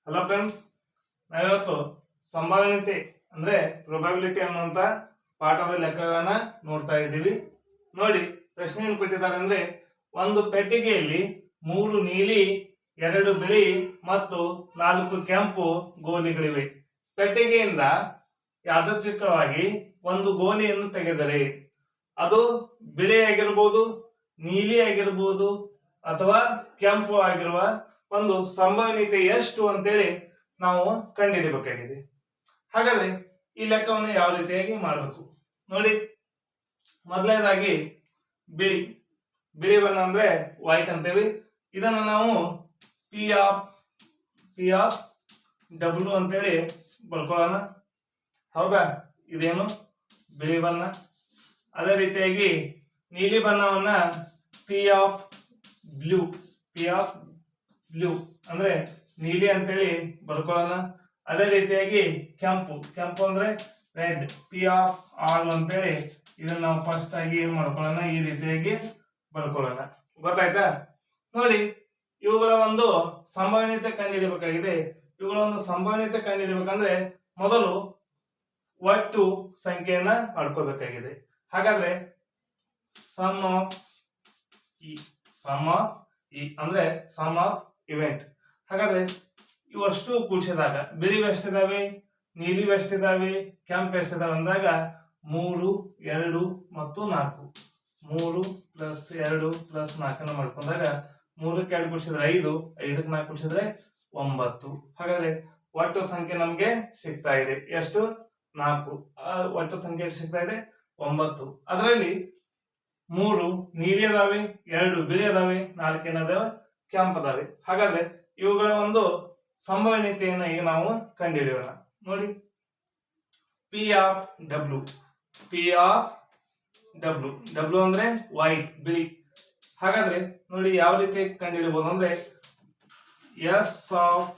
Hello friends, ನಾವಿವತ್ತು ಸಂಭಾವ್ಯತೆ ಅಂದ್ರೆ ಪ್ರೊಬಬಿಲಿಟಿ ಅನ್ನುವಂತ ಪಾಠದ ಲೆಕ್ಕಗಳನ್ನ ನೋಡ್ತಾ ಇದ್ದೀವಿ. ನೋಡಿ, ಪ್ರಶ್ನೆ ಏನು ಕೊಟ್ಟಿದ್ದಾರೆ ಅಂದ್ರೆ, ಒಂದು ಪೆಟ್ಟಿಗೆಯಲ್ಲಿ 3 ನೀಲಿ, 2 ಬಿಳಿ ಮತ್ತು 4 ಕೆಂಪು ಗೋಲಿಗಳಿವೆ. ಪೆಟ್ಟಿಗೆಯಿಂದ ಯಾದೃಚ್ಛಿಕವಾಗಿ ಒಂದು ಗೋಲಿಯನ್ನು ತೆಗೆದರೆ ಅದು ಬಿಳಿ ಆಗಿರಬಹುದು, ನೀಲಿ ಆಗಿರಬಹುದು ಅಥವಾ ಕೆಂಪು ಆಗಿರುವ ಒಂದು ಸಂಭವನೀಯತೆ ಎಷ್ಟು ಅಂತೇಳಿ ನಾವು ಕಂಡುಹಿಡಿಯಬೇಕಾಗಿದೆ. ಹಾಗಾದ್ರೆ ಈ ಲೆಕ್ಕವನ್ನು ಯಾವ ರೀತಿಯಾಗಿ ಮಾಡಬೇಕು ನೋಡಿ. ಮೊದಲನೇದಾಗಿ ಬಿಳಿ ಬಿಳಿ ಬಣ್ಣ ಅಂದ್ರೆ ವೈಟ್ ಅಂತೇವಿ. ಇದನ್ನು ನಾವು ಪಿ ಆಫ್ ಡಬ್ಲ್ಯೂ ಅಂತೇಳಿ ಬರ್ಕೊಳ್ಳೋಣ. ಹೌದಾ, ಇದೇನು ಬಿಳಿ ಬಣ್ಣ. ಅದೇ ರೀತಿಯಾಗಿ ನೀಲಿ ಬಣ್ಣವನ್ನ ಪಿ ಆಫ್ ಬ್ಲೂ ಅಂದ್ರೆ ನೀಲಿ ಅಂತೇಳಿ ಬರ್ಕೊಳ್ಳೋಣ. ಅದೇ ರೀತಿಯಾಗಿ ಕೆಂಪು ಅಂದ್ರೆ ರೆಡ್, ಪಿ ಆಫ್ ಆಲ್ ಅಂತೇಳಿ ಇದನ್ನ ನಾವು ಫಸ್ಟ್ ಆಗಿ ಏನ್ ಮಾಡ್ಕೊಳ್ಳೋಣ, ಈ ರೀತಿಯಾಗಿ ಬರ್ಕೊಳ್ಳೋಣ. ಗೊತ್ತಾಯ್ತಾ? ನೋಡಿ, ಇವುಗಳ ಒಂದು ಸಂಭವನೀಯತೆ ಕಂಡುಹಿಡಿಯಬೇಕಾಗಿದೆ. ಇವುಗಳ ಒಂದು ಸಂಭವನೀಯತೆ ಕಂಡುಹಿಡಿಯಬೇಕಂದ್ರೆ ಮೊದಲು ಒಟ್ಟು ಸಂಖ್ಯೆಯನ್ನ ಮಾಡ್ಕೋಬೇಕಾಗಿದೆ. ಹಾಗಾದ್ರೆ ಸಮ್ ಆಫ್ ಇ ಅಂದ್ರೆ ಸಮ್ ಆಫ್ ಇವೆಂಟ್. ಹಾಗಾದ್ರೆ ಇವಷ್ಟು ಕೂಡಿಸಿದಾಗ ಬಿಳಿ ಎಷ್ಟಿದಾವೆ, ನೀಲಿ ಎಷ್ಟಿದಾವೆ, ಕೆಂಪು ಎಷ್ಟಿದಾವೆ ಅಂದಾಗ 3, 2 ಮತ್ತು 4. 3 + 2 + 4 ಮಾಡ್ಕೊಂಡಾಗ 3ಕ್ಕೆ 2 ಕೂಡಿಸಿದ್ರೆ 5, 5ಕ್ಕೆ 4 ಕೂಡಿಸಿದ್ರೆ 9. ಹಾಗಾದ್ರೆ ಒಟ್ಟು ಸಂಖ್ಯೆ ನಮ್ಗೆ ಸಿಗ್ತಾ ಇದೆ ಎಷ್ಟು? 4. ಒಟ್ಟು ಸಂಖ್ಯೆ ಸಿಗ್ತಾ ಇದೆ 9. ಅದರಲ್ಲಿ 3 ನೀಲಿ ಅದಾವೆ, 2 ಬಿಳಿ ಅದಾವೆ, 4 ಏನದಾವೆ ಕೆಂಪು ಅದಾವೆ. ಹಾಗಾದ್ರೆ ಇವುಗಳ ಒಂದು ಸಂಭವನೀಯತೆಯನ್ನು ಈಗ ನಾವು ಕಂಡುಹಿಡಿಯೋಣ. ನೋಡಿ, ಪಿ ಆಫ್ ಡಬ್ಲ್ಯೂ ಅಂದ್ರೆ ವೈಟ್ ಬಿಳಿ. ಹಾಗಾದ್ರೆ ನೋಡಿ ಯಾವ ರೀತಿ ಕಂಡುಹಿಡಿಯಬಹುದು ಅಂದ್ರೆ ಎಸ್ ಆಫ್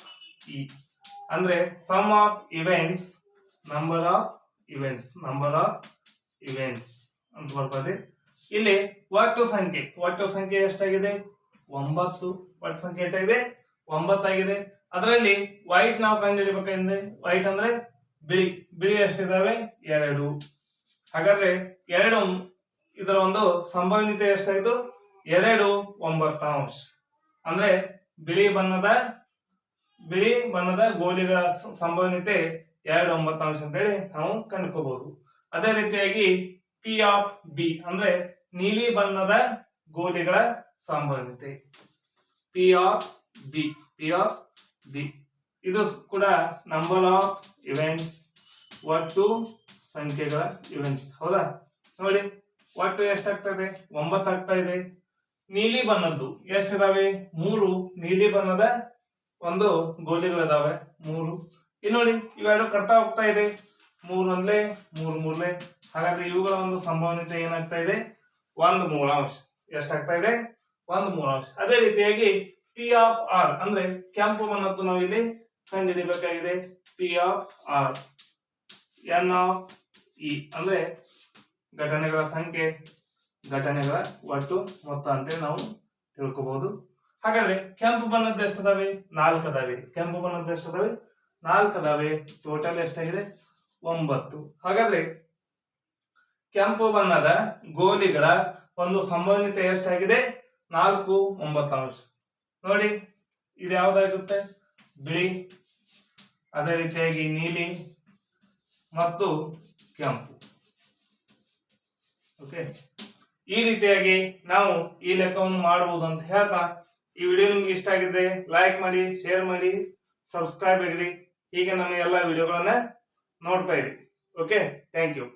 ಇ ಅಂದ್ರೆ sum of events number of events ಅಂತ ಬರ್ತದೆ. ಇಲ್ಲಿ ಒಟ್ಟು ಸಂಖ್ಯೆ ಎಷ್ಟಾಗಿದೆ? 9. ಒಟ್ಟು ಸಂಖ್ಯೆ ಎಷ್ಟಾಗಿದೆ? 9 ಆಗಿದೆ. ಅದರಲ್ಲಿ ವೈಟ್ ನಾವು ಕಂಡುಹಿಡಿಯಬೇಕಂದ್ರೆ ವೈಟ್ ಅಂದ್ರೆ ಬಿಳಿ ಎಷ್ಟಿದಾವೆ? 2. ಹಾಗಾದ್ರೆ 2 ಇದರ ಒಂದು ಸಂಭವನೀಯತೆ ಎಷ್ಟಾಯ್ತು? 2 9 ಅಂದ್ರೆ ಬಿಳಿ ಬಣ್ಣದ ಗೋಲಿಗಳ ಸಂಭವನೀಯತೆ 2 9 ಅಂತೇಳಿ ನಾವು ಕಂಡುಕೋಬಹುದು. ಅದೇ ರೀತಿಯಾಗಿ ಪಿ ಆಫ್ ಬಿ ಅಂದ್ರೆ ನೀಲಿ ಬಣ್ಣದ ಗೋಲಿಗಳ ಸಂಭವನೀಯತೆ ಪಿ ಆಫ್ ಬಿ ಇದು ಕೂಡ ನಂಬರ್ ಆಫ್ ಇವೆಂಟ್ಸ್, ಒಟ್ಟು ಸಂಖ್ಯೆಗಳ ಇವೆಂಟ್ಸ್. ಹೌದಾ? ನೋಡಿ, ಒಟ್ಟು ಎಷ್ಟಾಗ್ತಾ ಇದೆ? 9 ಆಗ್ತಾ ಇದೆ. ನೀಲಿ ಬಣ್ಣದ್ದು ಎಷ್ಟಿದಾವೆ? 3 ನೀಲಿ ಬಣ್ಣದ ಒಂದು ಗೋಲಿಗಳಿದಾವೆ 3. ಇಲ್ಲಿ ನೋಡಿ, ಇವೆರಡು ಕಟ್ತಾ ಹೋಗ್ತಾ ಇದೆ. 3 ಒಂದ್ಲೆ 3 ಮೂರ್ಲೆ. ಹಾಗಾದ್ರೆ ಇವುಗಳ ಒಂದು ಸಂಭವನೀಯತೆ ಏನಾಗ್ತಾ ಇದೆ? 1/3. ಎಷ್ಟಾಗ್ತಾ ಇದೆ? 1/3. ಅದೇ ರೀತಿಯಾಗಿ ಪಿ ಆಫ್ ಆರ್ ಅಂದ್ರೆ ಕೆಂಪು ಬಣ್ಣದ್ದು ನಾವು ಇಲ್ಲಿ ಕಂಡುಹಿಡಿಯಬೇಕಾಗಿದೆ. P of R N of E ಅಂದ್ರೆ ಘಟನೆಗಳ ಸಂಖ್ಯೆ, ಘಟನೆಗಳ ಒಟ್ಟು ಮೊತ್ತ ಅಂತೇಳಿ ನಾವು ತಿಳ್ಕೋಬಹುದು. ಹಾಗಾದ್ರೆ ಕೆಂಪು ಬಣ್ಣದ್ದು ಎಷ್ಟಿದಾವೆ? 4 ಅದಾವೆ. ಕೆಂಪು ಬಣ್ಣದ್ದು ಎಷ್ಟಿದಾವೆ? 4 ಅದಾವೆ. ಟೋಟಲ್ ಎಷ್ಟಾಗಿದೆ? 9. ಹಾಗಾದ್ರೆ ಕೆಂಪು ಬಣ್ಣದ ಗೋಲಿಗಳ ಒಂದು ಸಂಭವನೀಯತೆ ಎಷ್ಟಾಗಿದೆ? 4 9. ನೋಡಿ, ಇದು ಯಾವ್ದಾಗುತ್ತೆ? ಬಿಳಿ, ಅದೇ ರೀತಿಯಾಗಿ ನೀಲಿ ಮತ್ತು ಕೆಂಪು. ಓಕೆ, ಈ ರೀತಿಯಾಗಿ ನಾವು ಈ ಲೆಕ್ಕವನ್ನು ಮಾಡಬಹುದು ಅಂತ ಹೇಳ್ತಾ, ಈ ವಿಡಿಯೋ ನಿಮ್ಗೆ ಇಷ್ಟ ಆಗಿದ್ರೆ ಲೈಕ್ ಮಾಡಿ, ಶೇರ್ ಮಾಡಿ, ಸಬ್ಸ್ಕ್ರೈಬ್ ಆಗಿರಿ. ಹೀಗೆ ನಮ್ಮ ಎಲ್ಲ ವಿಡಿಯೋಗಳನ್ನ ನೋಡ್ತಾ ಇರಿ. Okay, thank you.